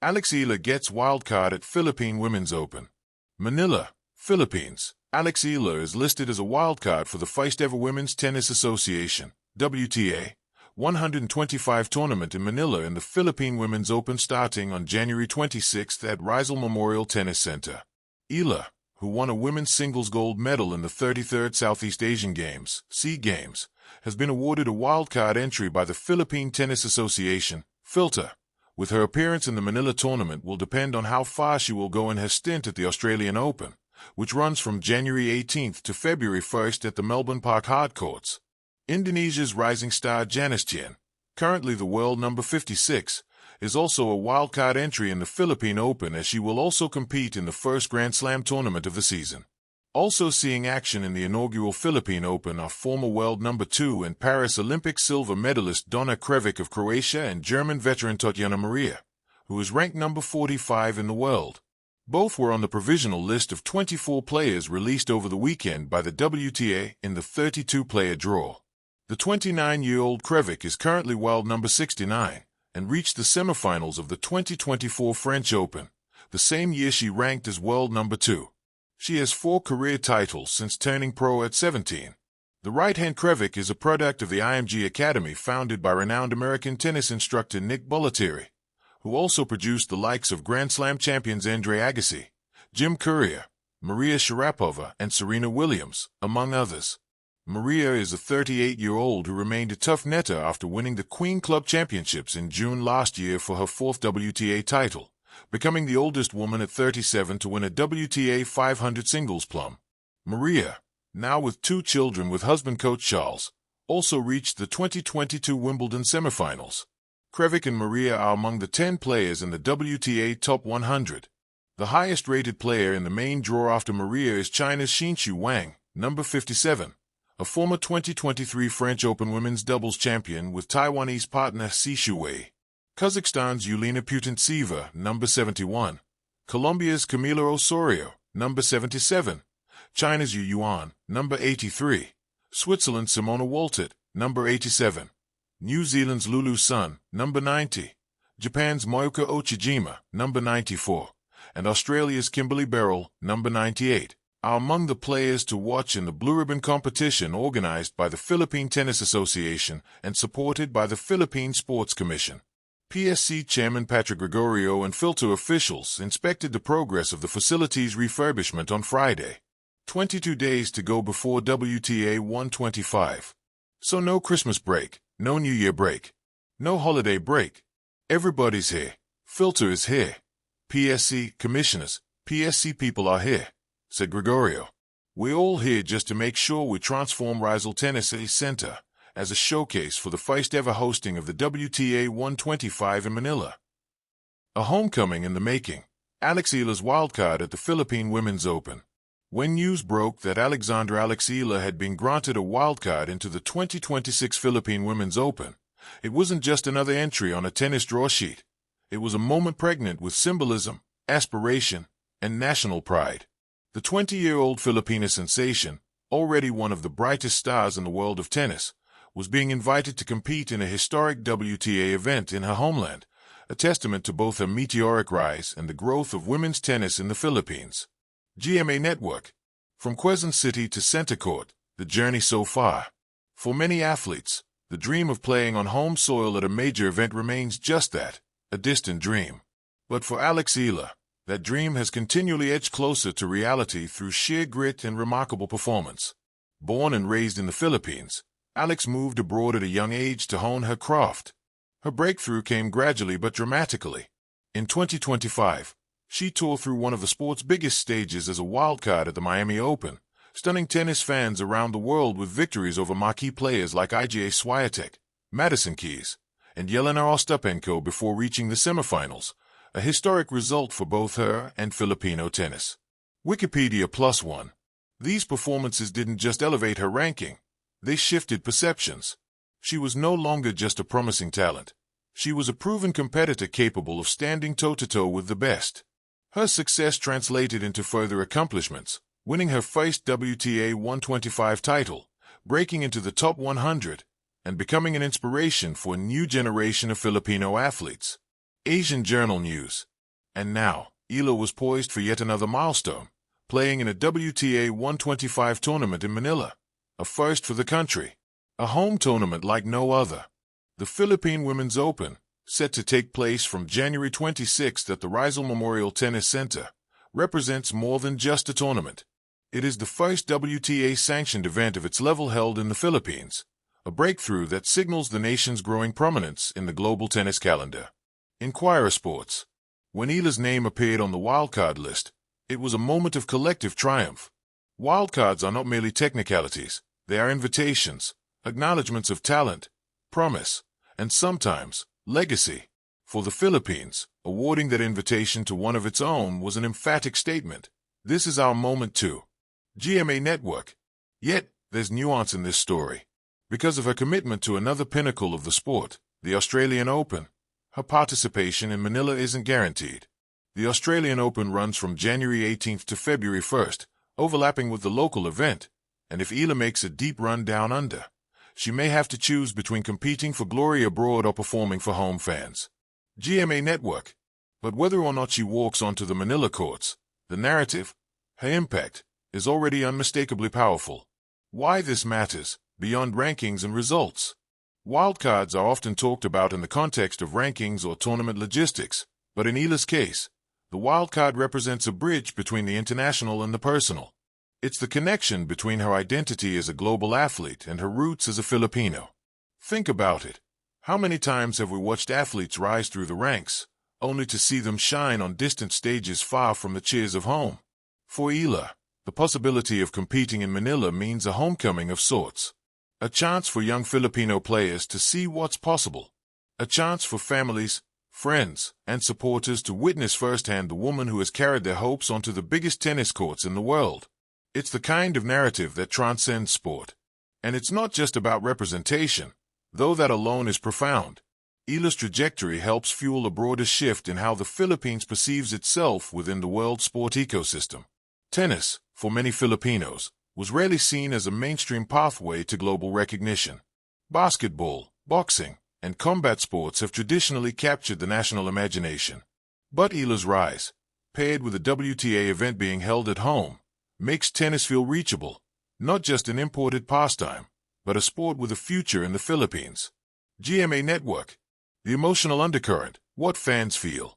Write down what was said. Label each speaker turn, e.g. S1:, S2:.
S1: Eala gets wildcard at Philippine Women's Open. Manila, Philippines. Eala is listed as a wildcard for the first-ever Women's Tennis Association (WTA) 125 tournament in Manila in the Philippine Women's Open starting on January 26 at Rizal Memorial Tennis Center. Eala, who won a women's singles gold medal in the 33rd Southeast Asian Games (SEA Games), has been awarded a wildcard entry by the Philippine Tennis Association (FILTA). With her appearance in the Manila tournament will depend on how far she will go in her stint at the Australian Open, which runs from January 18th to February 1st at the Melbourne Park Hardcourts. Indonesia's rising star Janice Tien, currently the world number 56, is also a wildcard entry in the Philippine Open as she will also compete in the first Grand Slam tournament of the season. Also seeing action in the inaugural Philippine Open are former world number 2 and Paris Olympic silver medalist Donna Krevic of Croatia and German veteran Tatjana Maria, who is ranked number 45 in the world. Both were on the provisional list of 24 players released over the weekend by the WTA in the 32-player draw. The 29-year-old Krevic is currently world number 69 and reached the semifinals of the 2024 French Open, the same year she ranked as world number 2. She has 4 career titles since turning pro at 17. The right-hand Krevic is a product of the IMG Academy founded by renowned American tennis instructor Nick Bollettieri, who also produced the likes of Grand Slam champions Andre Agassi, Jim Courier, Maria Sharapova, and Serena Williams, among others. Maria is a 38-year-old who remained a tough netter after winning the Queen Club Championships in June last year for her 4th WTA title, becoming the oldest woman at 37 to win a WTA 500 singles plum. Maria, now with 2 children with husband coach Charles, also reached the 2022 Wimbledon semifinals. Krevic and Maria are among the 10 players in the WTA Top 100. The highest-rated player in the main draw after Maria is China's Xinshu Wang, number 57, a former 2023 French Open women's doubles champion with Taiwanese partner Si Shuwei. Kazakhstan's Yelena Putintseva, number 71, Colombia's Camila Osorio, number 77, China's Yu Yuan, number 83, Switzerland's Simona Waltert, number 87, New Zealand's Lulu Sun, number 90, Japan's Mayuka Ochijima, number 94, and Australia's Kimberly Beryl, number 98, are among the players to watch in the Blue Ribbon competition organized by the Philippine Tennis Association and supported by the Philippine Sports Commission. PSC Chairman Patrick Gregorio and FILTA officials inspected the progress of the facility's refurbishment on Friday. 22 days to go before WTA 125. So no Christmas break, no New Year break, no holiday break. Everybody's here. FILTA is here. PSC commissioners, PSC people are here, said Gregorio. We're all here just to make sure we transform Rizal Tennis Center as a showcase for the first-ever hosting of the WTA 125 in Manila. A homecoming in the making. Eala's wildcard at the Philippine Women's Open. When news broke that Alexandra Eala had been granted a wildcard into the 2026 Philippine Women's Open, it wasn't just another entry on a tennis draw sheet. It was a moment pregnant with symbolism, aspiration, and national pride. The 20-year-old Filipina sensation, already one of the brightest stars in the world of tennis, was being invited to compete in a historic WTA event in her homeland, a testament to both her meteoric rise and the growth of women's tennis in the Philippines. GMA Network. From Quezon City to Center Court, the journey so far. For many athletes, the dream of playing on home soil at a major event remains just that, a distant dream. But for Eala, that dream has continually edged closer to reality through sheer grit and remarkable performance. Born and raised in the Philippines, Alex moved abroad at a young age to hone her craft. Her breakthrough came gradually but dramatically. In 2025, she tore through one of the sport's biggest stages as a wildcard at the Miami Open, stunning tennis fans around the world with victories over marquee players like Iga Swiatek, Madison Keys, and Yelena Ostapenko before reaching the semifinals, a historic result for both her and Filipino tennis. Wikipedia +1. These performances didn't just elevate her ranking, they shifted perceptions. She was no longer just a promising talent. She was a proven competitor capable of standing toe-to-toe with the best. Her success translated into further accomplishments, winning her first WTA 125 title, breaking into the top 100, and becoming an inspiration for a new generation of Filipino athletes. Asian Journal News. And now, Eala was poised for yet another milestone, playing in a WTA 125 tournament in Manila, a first for the country, a home tournament like no other. The Philippine Women's Open, set to take place from January 26th at the Rizal Memorial Tennis Center, represents more than just a tournament. It is the first WTA-sanctioned event of its level held in the Philippines, a breakthrough that signals the nation's growing prominence in the global tennis calendar. Inquirer Sports. When Eala's name appeared on the wildcard list, it was a moment of collective triumph. Wildcards are not merely technicalities, they are invitations, acknowledgments of talent, promise, and sometimes, legacy. For the Philippines, awarding that invitation to one of its own was an emphatic statement. This is our moment too. GMA Network. Yet, there's nuance in this story. Because of her commitment to another pinnacle of the sport, the Australian Open, her participation in Manila isn't guaranteed. The Australian Open runs from January 18th to February 1st, overlapping with the local event, and if Eala makes a deep run down under, she may have to choose between competing for glory abroad or performing for home fans. GMA Network. But whether or not she walks onto the Manila courts, the narrative, her impact, is already unmistakably powerful. Why this matters, beyond rankings and results. Wildcards are often talked about in the context of rankings or tournament logistics, but in Eala's case, the wildcard represents a bridge between the international and the personal. It's the connection between her identity as a global athlete and her roots as a Filipino. Think about it. How many times have we watched athletes rise through the ranks, only to see them shine on distant stages far from the cheers of home? For Eala, the possibility of competing in Manila means a homecoming of sorts. A chance for young Filipino players to see what's possible. A chance for families, friends, and supporters to witness firsthand the woman who has carried their hopes onto the biggest tennis courts in the world. It's the kind of narrative that transcends sport. And it's not just about representation, though that alone is profound. Eala's trajectory helps fuel a broader shift in how the Philippines perceives itself within the world sport ecosystem. Tennis, for many Filipinos, was rarely seen as a mainstream pathway to global recognition. Basketball, boxing, and combat sports have traditionally captured the national imagination. But Eala's rise, paired with a WTA event being held at home, makes tennis feel reachable, not just an imported pastime, but a sport with a future in the Philippines. GMA Network. The emotional undercurrent, what fans feel.